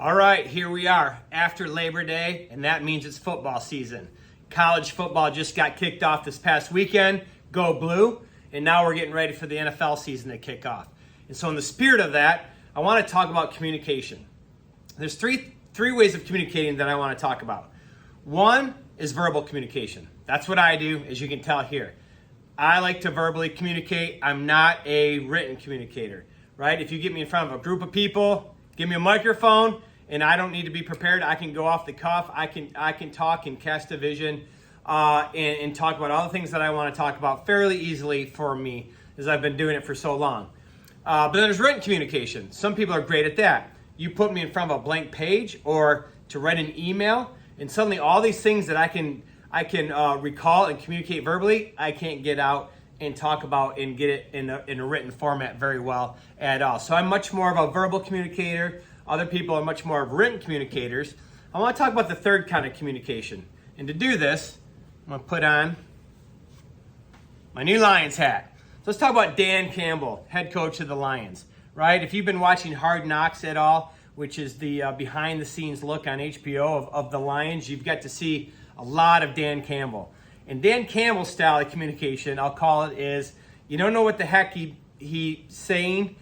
All right, here we are after Labor Day, and that means it's football season. College football just got kicked off this past weekend. Go Blue. And now we're getting ready for the NFL season to kick off. And so in the spirit of that, I want to talk about communication. There's three ways of communicating that I want to talk about. One is verbal communication. That's what I do, as you can tell here. I like to verbally communicate. I'm not a written communicator, right? If you get me in front of a group of people, give me a microphone, and I don't need to be prepared. I can go off the cuff. I can talk and cast a vision and talk about all the things that I want to talk about fairly easily for me, as I've been doing it for so long. But then there's written communication. Some people are great at that. You put me in front of a blank page or to write an email, and suddenly all these things that I can recall and communicate verbally, I can't get out and talk about and get it in a written format very well at all. So I'm much more of a verbal communicator. Other people are much more of written communicators. I want to talk about the third kind of communication. And to do this, I'm going to put on my new Lions hat. So let's talk about Dan Campbell, head coach of the Lions, right? If you've been watching Hard Knocks at all, which is the behind-the-scenes look on HBO of the Lions, you've got to see a lot of Dan Campbell. And Dan Campbell's style of communication, I'll call it, is you don't know what the heck he's saying.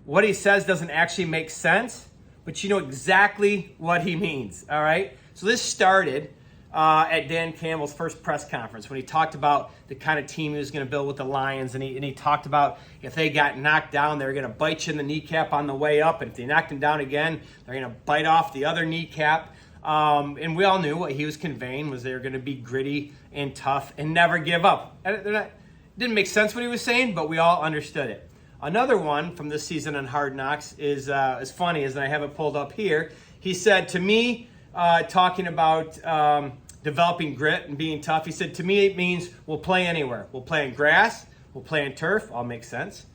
What he says doesn't actually make sense, but you know exactly what he means, all right? So this started at Dan Campbell's first press conference when he talked about the kind of team he was going to build with the Lions, and he talked about if they got knocked down, they were going to bite you in the kneecap on the way up, and if they knocked him down again, they're going to bite off the other kneecap. And we all knew what he was conveying was they were going to be gritty and tough and never give up. It didn't make sense what he was saying, but we all understood it. Another one from this season on Hard Knocks is as funny as I have it pulled up here. He said to me, talking about developing grit and being tough, he said, to me it means we'll play anywhere. We'll play in grass. We'll play in turf. All makes sense.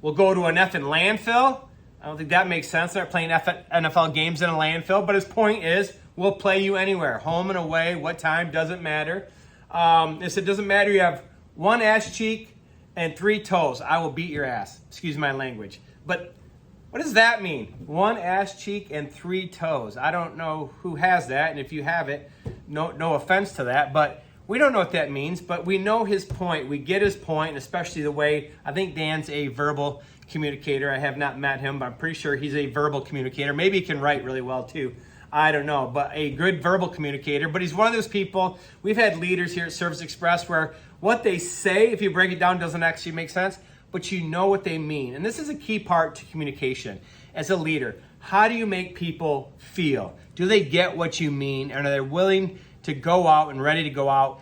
We'll go to an effing landfill. I don't think that makes sense. They're playing NFL games in a landfill. But his point is, we'll play you anywhere. Home and away, what time, doesn't matter. He said, doesn't matter. You have one ass cheek and 3 toes. I will beat your ass. Excuse my language. But what does that mean? One ass cheek and 3 toes. I don't know who has that. And if you have it, no offense to that. But we don't know what that means. But we know his point. We get his point, and especially the way I think Dan's a verbal communicator. I have not met him, but I'm pretty sure he's a verbal communicator. Maybe he can write really well too. I don't know, but a good verbal communicator. But he's one of those people, we've had leaders here at Service Express where what they say, if you break it down, doesn't actually make sense, but you know what they mean. And this is a key part to communication. As a leader, how do you make people feel? Do they get what you mean? And are they willing to go out and ready to go out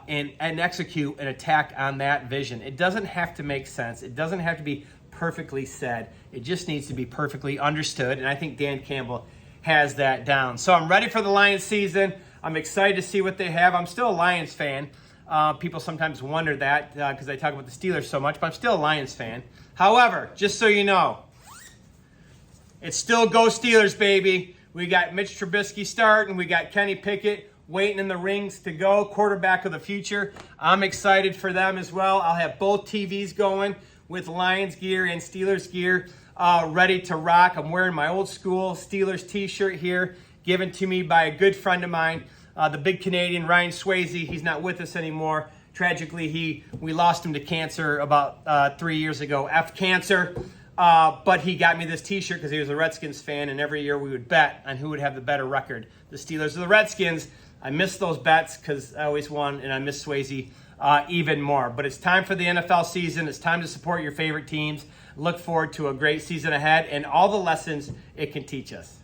and execute an attack on that vision? It doesn't have to make sense. It doesn't have to be perfectly said. It just needs to be perfectly understood. And I think Dan Campbell has that down. So I'm ready for the Lions season. I'm excited to see what they have. I'm still a Lions fan. People sometimes wonder that because I talk about the Steelers so much, but I'm still a Lions fan. However, just so you know, it's still Go Steelers, baby. We got Mitch Trubisky starting. We got Kenny Pickett waiting in the rings to go, quarterback of the future. I'm excited for them as well. I'll have both TVs going with Lions gear and Steelers gear. Ready to rock. I'm wearing my old school Steelers t-shirt here, given to me by a good friend of mine, the big Canadian, Ryan Swayze. He's not with us anymore. Tragically, we lost him to cancer about 3 years ago. F cancer. But he got me this t-shirt because he was a Redskins fan, and every year we would bet on who would have the better record, the Steelers or the Redskins. I miss those bets because I always won, and I miss Swayze even more. But it's time for the NFL season. It's time to support your favorite teams. Look forward to a great season ahead and all the lessons it can teach us.